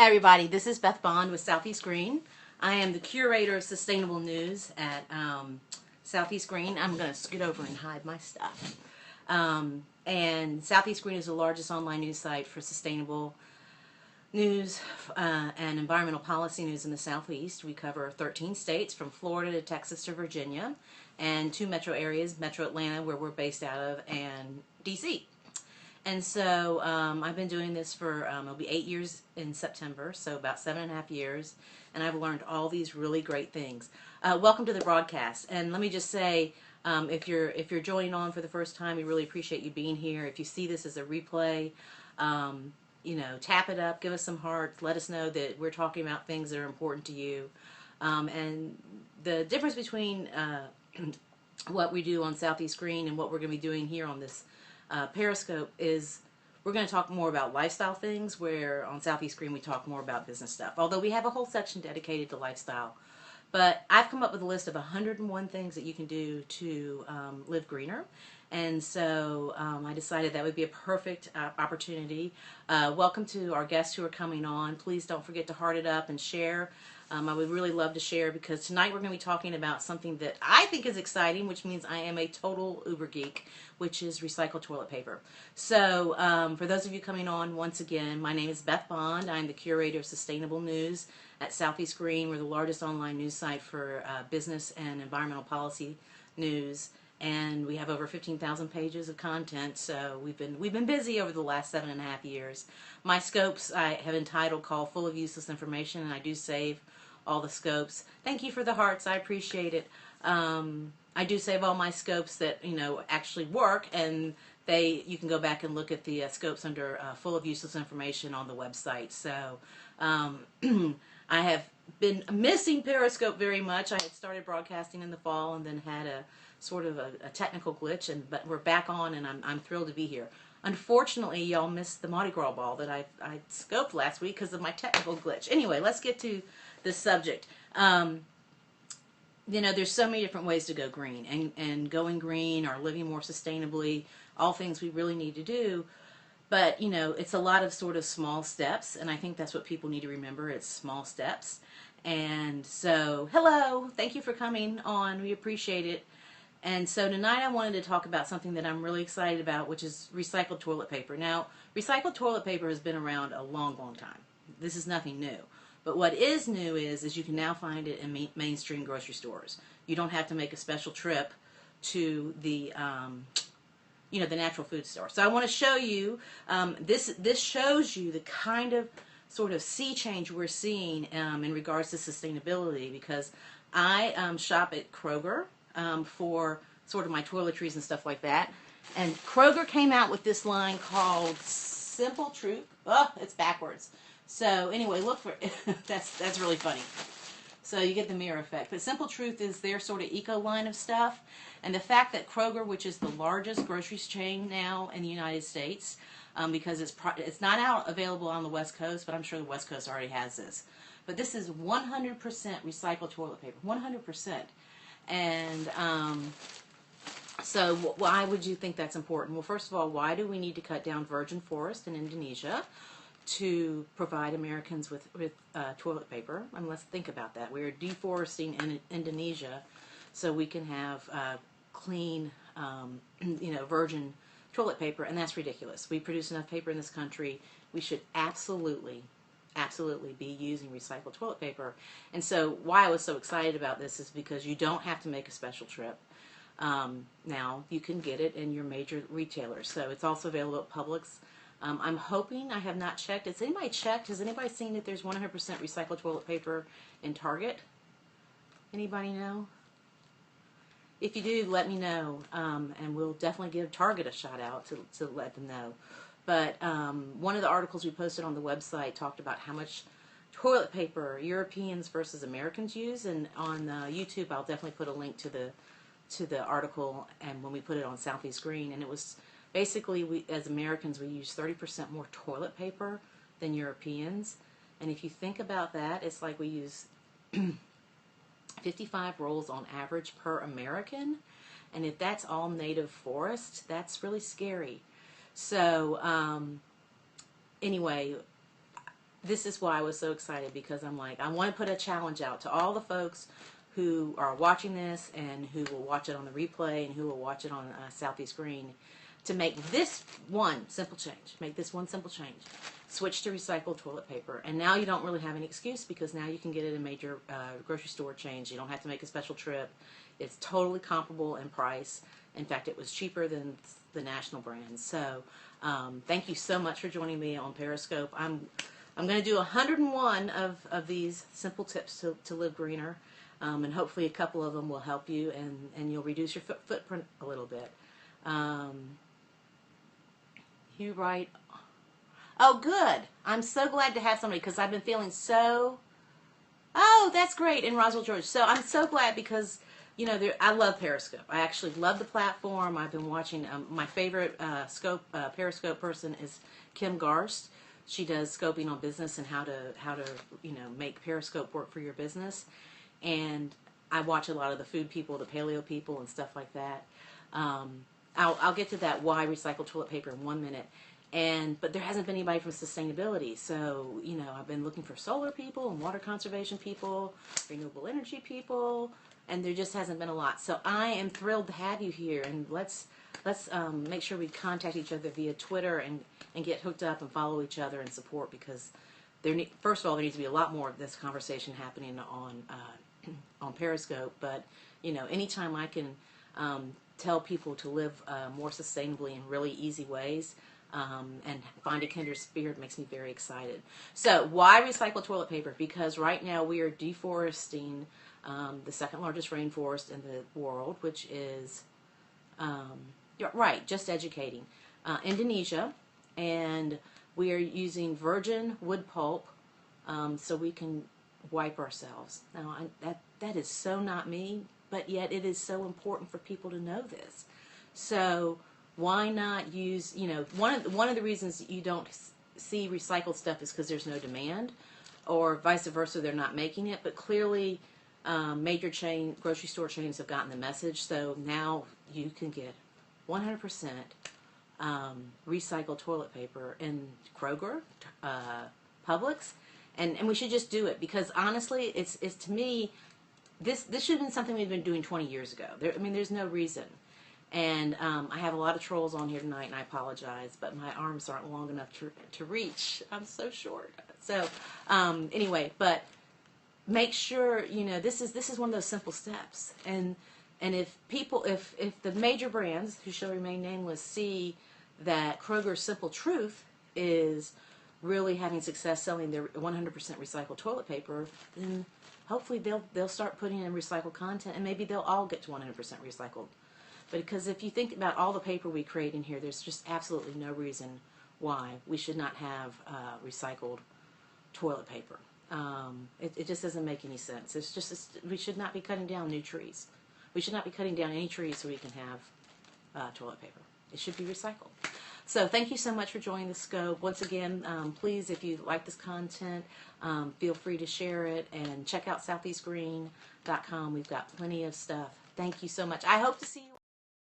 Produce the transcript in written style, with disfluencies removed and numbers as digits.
Everybody, this is Beth Bond with Southeast Green. I am the curator of sustainable news at Southeast Green. I'm going to scoot over and hide my stuff. And Southeast Green is the largest online news site for sustainable news and environmental policy news in the Southeast. We cover 13 states from Florida to Texas to Virginia, and 2 metro areas, Metro Atlanta, where we're based out of, and DC. And so I've been doing this for, it'll be 8 years in September, so about 7.5 years, and I've learned all these really great things. Welcome to the broadcast, and let me just say, if you're joining on for the first time, we really appreciate you being here. If you see this as a replay, tap it up, give us some hearts, let us know that we're talking about things that are important to you. And the difference between what we do on Southeast Green and what we're going to be doing here on this Periscope is we're going to talk more about lifestyle things, where on Southeast Green we talk more about business stuff, although we have a whole section dedicated to lifestyle. But I've come up with a list of 101 things that you can do to live greener, and so I decided that would be a perfect opportunity. Welcome to our guests who are coming on. Please don't forget to heart it up and share. I would really love to share, because tonight we're going to be talking about something that I think is exciting, which means I am a total uber geek, which is recycled toilet paper. So for those of you coming on, once again, my name is Beth Bond. I'm the curator of sustainable news at Southeast Green. We're the largest online news site for business and environmental policy news, and we have over 15,000 pages of content. So we've been busy over the last 7.5 years. My scopes I have entitled "Call Full of Useless Information," and I do save all the scopes. Thank you for the hearts. I appreciate it. I do save all my scopes that actually work, and you can go back and look at the scopes under "Full of Useless Information" on the website. So I have been missing Periscope very much. I had started broadcasting in the fall and then had a sort of a technical glitch, but we're back on, and I'm thrilled to be here. Unfortunately, y'all missed the Mardi Gras ball that I scoped last week because of my technical glitch. Anyway, let's get to the subject. There's so many different ways to go green, and going green or living more sustainably, all things we really need to do. But, it's a lot of sort of small steps, and I think that's what people need to remember. It's small steps. And so, hello, thank you for coming on. We appreciate it. And so tonight I wanted to talk about something that I'm really excited about, which is recycled toilet paper. Now, recycled toilet paper has been around a long, long time. This is nothing new. But what is new is you can now find it in mainstream grocery stores. You don't have to make a special trip to the the natural food store. So I want to show you, this shows you the kind of sort of sea change we're seeing in regards to sustainability, because I shop at Kroger for sort of my toiletries and stuff like that. And Kroger came out with this line called Simple Truth. Oh, it's backwards. So anyway, look for it. That's really funny. So you get the mirror effect. But Simple Truth is their sort of eco line of stuff. And the fact that Kroger, which is the largest grocery chain now in the United States, because it's not available on the West Coast, but I'm sure the West Coast already has this. But this is 100% recycled toilet paper, 100%. And so why would you think that's important? Well, first of all, why do we need to cut down virgin forest in Indonesia to provide Americans with toilet paper? And let's think about that. We are deforesting in Indonesia so we can have clean, virgin toilet paper, and that's ridiculous. We produce enough paper in this country. We should absolutely be using recycled toilet paper. And so why I was so excited about this is because you don't have to make a special trip. Now you can get it in your major retailers. So it's also available at Publix. I'm hoping, I have not checked. Has anybody checked? Has anybody seen that there's 100% recycled toilet paper in Target? Anybody know? If you do, let me know, and we'll definitely give Target a shout out to let them know. But one of the articles we posted on the website talked about how much toilet paper Europeans versus Americans use, and on YouTube I'll definitely put a link to the article, and when we put it on Southeast Green, and it was basically, we as Americans, we use 30% more toilet paper than Europeans. And if you think about that, it's like we use 55 rolls on average per American. And if that's all native forest, that's really scary. So anyway, this is why I was so excited, because I'm like, I want to put a challenge out to all the folks who are watching this and who will watch it on the replay and who will watch it on Southeast Green, to make this one simple change. Make this one simple change. Switch to recycled toilet paper. And now you don't really have any excuse, because now you can get it in major grocery store chains. You don't have to make a special trip. It's totally comparable in price. In fact, it was cheaper than the national brands. So thank you so much for joining me on Periscope. I'm going to do 101 of these simple tips to live greener. And hopefully a couple of them will help you, and you'll reduce your footprint a little bit. You write, oh good, I'm so glad to have somebody, because I've been feeling so, oh that's great, in Roswell, Georgia. So I'm so glad, because I love Periscope. I actually love the platform. I've been watching, my favorite Periscope person is Kim Garst. She does scoping on business and how to make Periscope work for your business. And I watch a lot of the food people, the paleo people, and stuff like that. I'll get to that why recycled toilet paper in 1 minute. But there hasn't been anybody from sustainability. So, I've been looking for solar people and water conservation people, renewable energy people, and there just hasn't been a lot. So I am thrilled to have you here, and let's make sure we contact each other via Twitter and get hooked up and follow each other and support, because first of all, there needs to be a lot more of this conversation happening on Periscope. But anytime I can tell people to live more sustainably in really easy ways, and find a kindred spirit, makes me very excited. So why recycle toilet paper? Because right now we are deforesting the second largest rainforest in the world, which is, just educating, Indonesia. And we are using virgin wood pulp so we can wipe ourselves. Now, that is so not me, but yet it is so important for people to know this. So why not use, one of the reasons you don't see recycled stuff is because there's no demand, or vice versa, they're not making it. But clearly major grocery store chains have gotten the message, so now you can get 100% recycled toilet paper in Kroger, Publix, and we should just do it, because honestly, it's to me, this should have been something we've been doing 20 years ago. There's no reason. And I have a lot of trolls on here tonight, and I apologize, but my arms aren't long enough to reach. I'm so short. So anyway, but make sure this is one of those simple steps. And if the major brands, who shall remain nameless, see that Kroger's Simple Truth is really having success selling their 100% recycled toilet paper, then hopefully they'll start putting in recycled content, and maybe they'll all get to 100% recycled. But because if you think about all the paper we create in here, there's just absolutely no reason why we should not have recycled toilet paper. It just doesn't make any sense. We should not be cutting down new trees. We should not be cutting down any trees so we can have toilet paper. It should be recycled. So thank you so much for joining the Scope. Once again, please, if you like this content, feel free to share it, and check out southeastgreen.com. We've got plenty of stuff. Thank you so much. I hope to see you.